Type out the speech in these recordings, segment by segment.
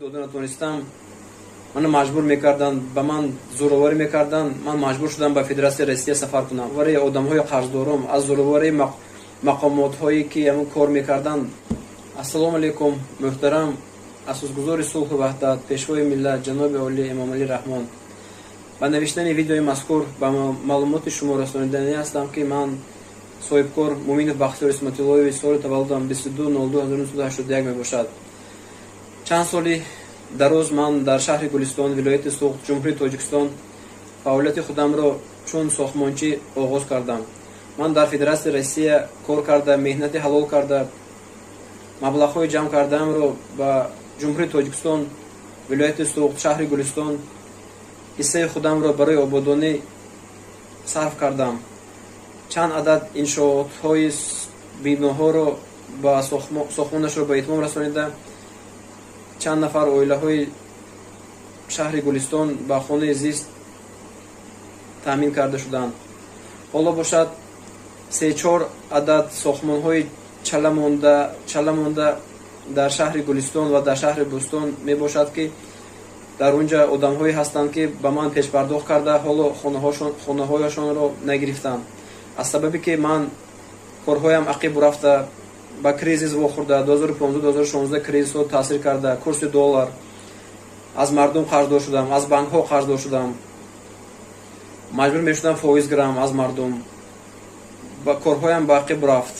دادن نتونستم، من مجبور میکردن، به من زورواری میکردن. من مجبور شدم به فدراسیون روسیه سفر کنم. برای آدم‌های قرضدارم از زورواری مقامات‌هایی که همون کار میکردن. السلام علیکم محترم اساسگزار صلح و وحدت پیشوای ملت جناب عالی امام علی رحمان، با نوشتن ویدیوی مذکور با معلومات شما رسانیدنی هستم که من صاحبکار مومینов بختیار اسمت اللهی سال تولدم 22/02/1981 می باشد. چند سالی دراز من در شهر گلستان ولایت سوخت جمهوری تاجیکستان فعالیت خودم را چون ساختمانچی آغاز کردم. من در فدراسیون روسیه کار کرده، مهنت حلال کرده، مبلغ‌های جمع کردم را با جمهوری تاجیکستان ولایت سوخت شهر گلستان حصه خودم را برای آبادانی صرف کردم. چند عدد انشاءات‌های بیناها را با ساختمانش را به اتمام رسانیده. چند نفر عائله‌های شهر گلستان با خانه زیست تامین کرده شدند. حالا باشد 3-4 عدد ساختمان‌های چله مانده در شهر گلستان و در شهر بوستان می باشد که در اونجا آدم‌هایی هستند که به من پیش پرداخت کرده حالا خانه‌هایشان را نگرفتند. از سببی که من کارهایم عقب رفته، با کریزیس واخورده، 2015-2016 کریزیس ها تاثیر کرده، کورس دلار، از مردم قرضدار شدم، از بانک ها قرضدار شدم، مجبور می شدم فایز گیرم از مردم، با کارهایم با عقب رفت.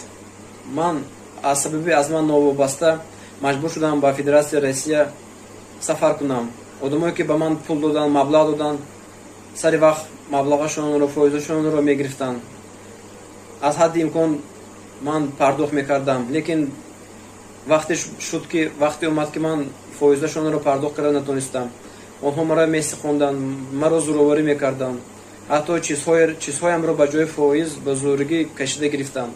من از سببی از من نوابسته مجبور شدم با فدراسیون روسیه سفر کنم. آدمایی که به من پول دادن، مبلغ دادن، سری وقت مبلغشون رو، فایزشون رو می گرفتن. از حد امکان من پرداخت میکردم، لیکن وقتی اومد که من فایزشون رو پرداخت کردن نتونستم. آنها مرا میسخوندن، مرا زورواری میکردن، حتی چیزهایم رو به جای فایز به زورگی کشیده گرفتن.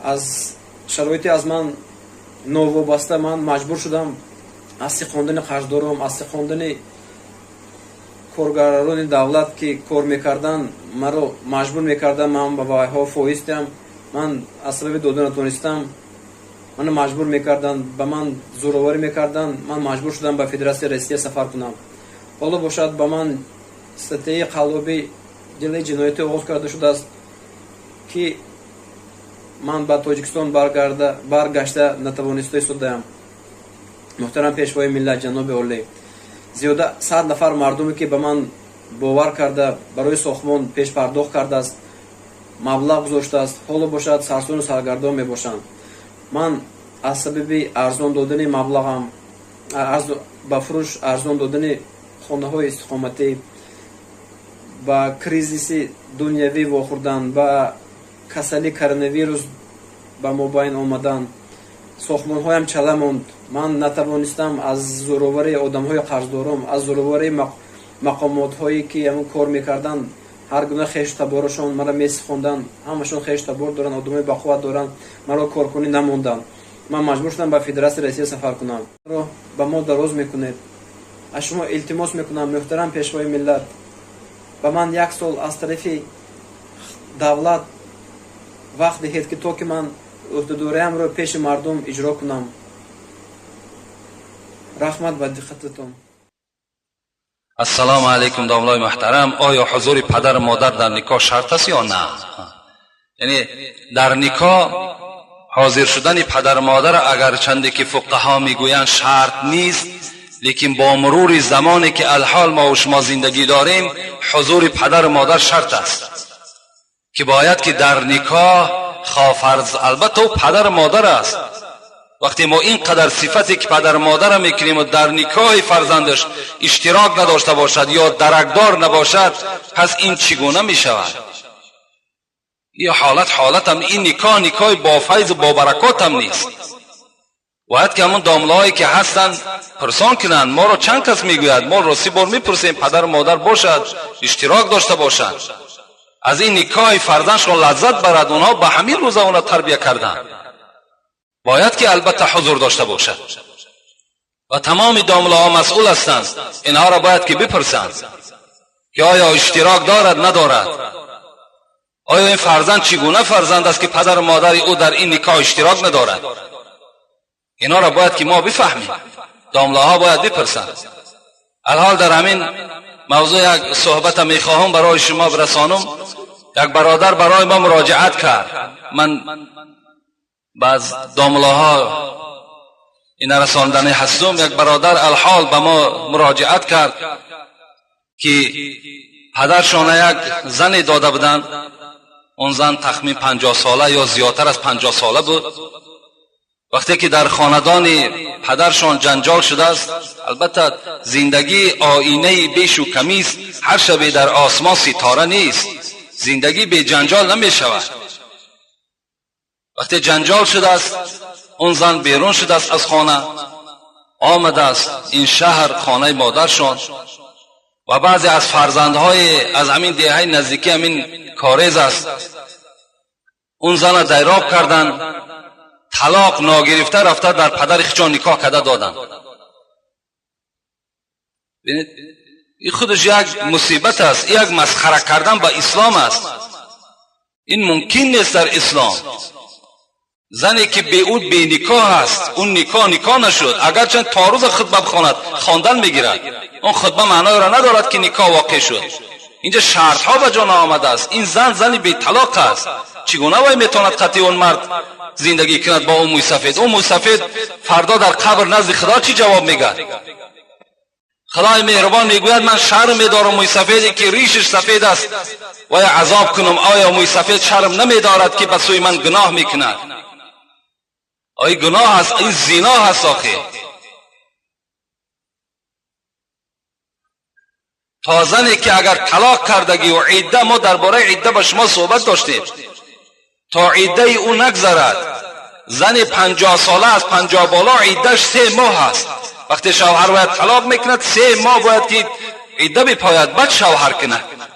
از شرایطی از من نوابسته من مجبور شدم از سخوندن قرضدارم، از سخوندن کارگران دولت که کار میکردن مرا مجبور میکردن من به وایها فایز دهم. من از سبب دادن نتونستم، من مجبور میکردن، به من زورواری میکردن. من مجبور شدم به فدراسیون روسیه سفر کنم. حالا باشد به من ستیه قلبی جلوی جنایت آغاز کرده شده است که من به تاجیکستان برگشته نتوانسته شدم. محترم پیشوای ملت جناب عالی، زیاده 100 نفر مردمی که به من باور کرده برای ساختمان پیش پرداخت کرده است، مبلغ گذاشته است، حالا باشد سرسون و سرگردان می باشند. من از سبب ارزان دادن مبلغم، با فروش ارزان دادن خانه های استقامتی، با کریزیس دنیوی واخوردن، با کسلی کرونا به ما بین آمدن، ساختمان هایم چله ماند. من نتوانستم از زورواری آدم های قرضدارم، از زورواری مقامات هایی که همون کار میکردن، هر گونه خیش تبارشان مرا میسخوندن، همشون خیش تبار دارن، آدمای بقوت دارن، مرا کارکنی نموندن. من مجبور شدم به فدراسیون روسیه سفر کنم. رو به ما دراز میکنید. از شما التماس میکنم محترم پیشوای ملت، به من 1 سال از طرف دولت وقت دهید که تا که من عهدهداریم رو پیش مردم اجرا کنم. رحمت و دقتتون. السلام علیکم داملای محترم. آیا حضور پدر و مادر در نکاح شرط است یا نه؟ یعنی در نکاح حاضر شدن پدر و مادر اگرچنده که فقها میگویند شرط نیست، لیکن با مرور زمانی که الحال ما و شما زندگی داریم حضور پدر و مادر شرط است که باید که در نکاح خواهرز البته پدر و مادر است. وقتی ما اینقدر صفتی که پدر و مادر میکنیم و در نکاح فرزندش اشتراک نداشته باشد یا درکدار نباشد، پس این چگونه میشود؟ یا حالت هم این نکاح با فیض و با برکات هم نیست. باید که همون داملهایی که هستن پرسان کنند. ما رو چند کس میگوید، ما رو 3 بار میپرسیم پدر و مادر باشد، اشتراک داشته باشد، از این نکاح فرزندشون لذت برد. اونها به همین روزا اونها تربیت کردن. باید که البته حضور داشته باشد و تمام دامله ها مسئول هستند. اینها را باید که بپرسند که آیا اشتراک دارد ندارد، آیا این فرزند چگونه فرزند است که پدر و مادر او در این نکاح اشتراک ندارد. اینا را باید که ما بفهمیم. داملاها باید بپرسند. الحال در همین موضوع یک صحبت میخواهم برای شما برسانم. یک برادر برای ما مراجعت کرد. من بعض داملاها این رساندن هستم. یک برادر الحال به ما مراجعت کرد که پدرشان یک زن داده بودند. اون زن تخمین 50 ساله یا زیادتر از 50 ساله بود. وقتی که در خاندان پدرشان جنجال شده است، البته زندگی آینه بیش و کمی است، هر شب در آسمان ستاره نیست، زندگی بی جنجال نمی شود. وقتی جنجال شده است، اون زن بیرون شده است از خانه، آمده است این شهر خانه مادرشان و بعضی از فرزندهای از همین دهه نزدیکی همین کاریز است، اون زن دیراب کردن، طلاق ناگرفته رفته در پدر خچان نکاح کرده دادن. ببینید این خودش یک مصیبت است، یک مسخره کردن با اسلام است. این ممکن نیست در اسلام. زنی که بیعود بی نکاح است، اون نکاح نشد، اگرچه تا روز خطبه بخواند خواندن میگیرد، اون خطبه معنای را ندارد که نکاح واقع شد. اینجا شرط ها به جا آمده است. این زن بی طلاق است. چگونه وای میتواند قطعی اون مرد زندگی کند با اون موی سفید؟ اون موی سفید فردا در قبر نزد خدا چی جواب میگه؟ خدای مهربان میگوید من شرم میدارم موی سفیدی که ریشش سفید است و عذاب کنم. آیا موی سفید شرم نمیدارد که به سوی من گناه میکند؟ آیا گناه است؟ این زنا هست آخه. تا زنی که اگر طلاق کردگی و عده، ما درباره عده با شما صحبت داشتیم، تا عده او نگذرد، زن 50 ساله از 50 بالا عدهش 3 ماه است. وقتی شوهر باید طلاق میکند 3 ماه باید که عده بپاید بعد شوهر کند.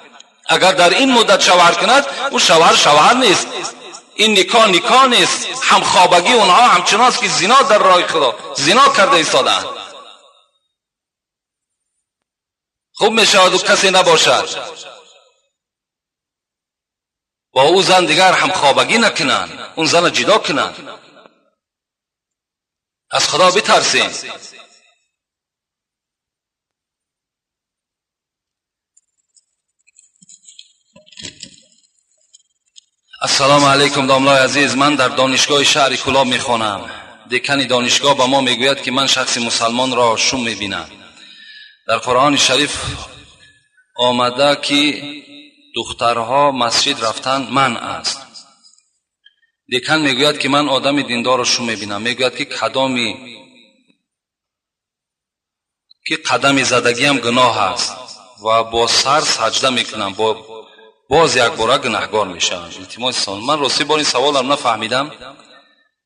اگر در این مدت شوهر کند او شوهر نیست. این نکاح نیست. همخوابگی اونها همچنان است که زنا در راه خدا زنا کرده ایستادند. خوب میشود و کسی نباشد با او زن دیگر همخوابگی نکنند، اون زن جدا کنند. از خدا بترسیم. السلام علیکم داملای عزیز. من در دانشگاه شهر کلاب میخوانم. دکان دانشگاه با ما میگوید که من شخص مسلمان را شوم میبینم. در قرآن شریف آمده که دخترها مسجد رفتن منع است. دکان میگوید که من آدم دیندار را شوم میبینم. میگوید که قدم زدگی هم گناه است و با سر سجده میکنم، باز یک بار گناهگار میشم. من راستی با این سوالم نفهمیدم،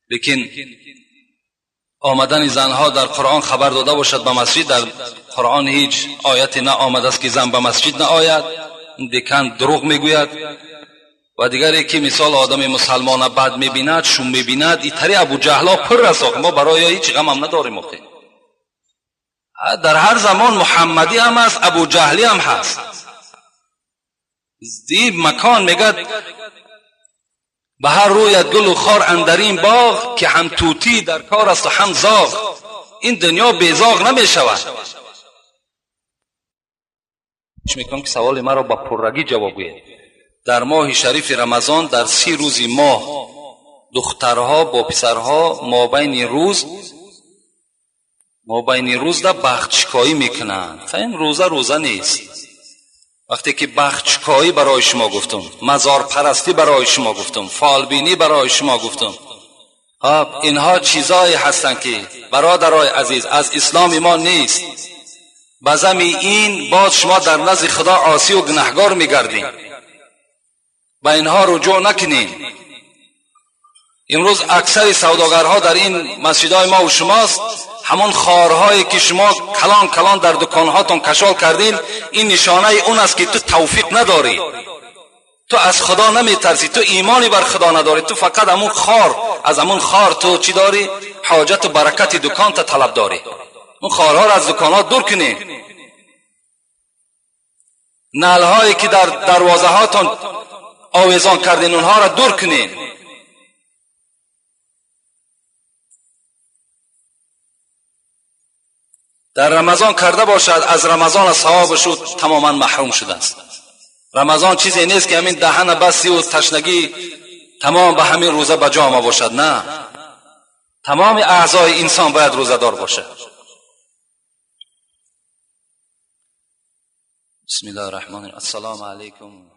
لیکن آمدن زنها در قرآن خبر داده باشد به مسجد، در قرآن هیچ آیتی نه آمده است که زن به مسجد نآید. دکان دروغ میگوید. و دیگری که مثال آدم مسلمان بد میبیند، شوم میبیند، این طری ابو جهلا پر است. ما برای هیچ غم هم نداریم. در هر زمان محمدی هم هست، ابو جهلی هم هست. این مکان میگد به هر رویت گل و خار اندرین باغ، که هم توتی در کار است و هم زاغ. این دنیا بیزاغ نمی شود. میکنم که سوال مرا با پررگی جواب گوید. در ماه شریف رمضان در 30 روز ماه دخترها با پسرها مابین روز در بخچکایی میکنند. این روزه نیست. وقتی که بخچکایی برای شما گفتم، مزار پرستی برای شما گفتم، فالبینی برای شما گفتم، اینها چیزایی هستند که برادرای عزیز از اسلام ما نیست. بزمی این باز شما در نزد خدا عاصی و گناهگار میگردین. با اینها رجوع نکنین. امروز اکثر سوداگرها در این مسجدهای ما و شماست، همون خارهایی که شما کلان در دکانهاتون کشال کردین، این نشانه اون است که تو توفیق نداری، تو از خدا نمیترسی، تو ایمانی بر خدا نداری، تو فقط از همون خار تو چی داری؟ حاجت و برکت دکان تا طلب داری. اون خارها را از دکانات دور کنین. نلهایی که در دروازه هاتون آویزان کردین اونها را دور کنین. در رمضان کرده باشد از رمضان ثوابش تماما محروم شده است. رمضان چیزی نیست که همین دهن بسی و تشنگی تمام به همین روزه به جا آمده باشد. نه، تمام اعضای انسان باید روزه‌دار باشد. بسم الله الرحمن الرحیم. السلام علیکم.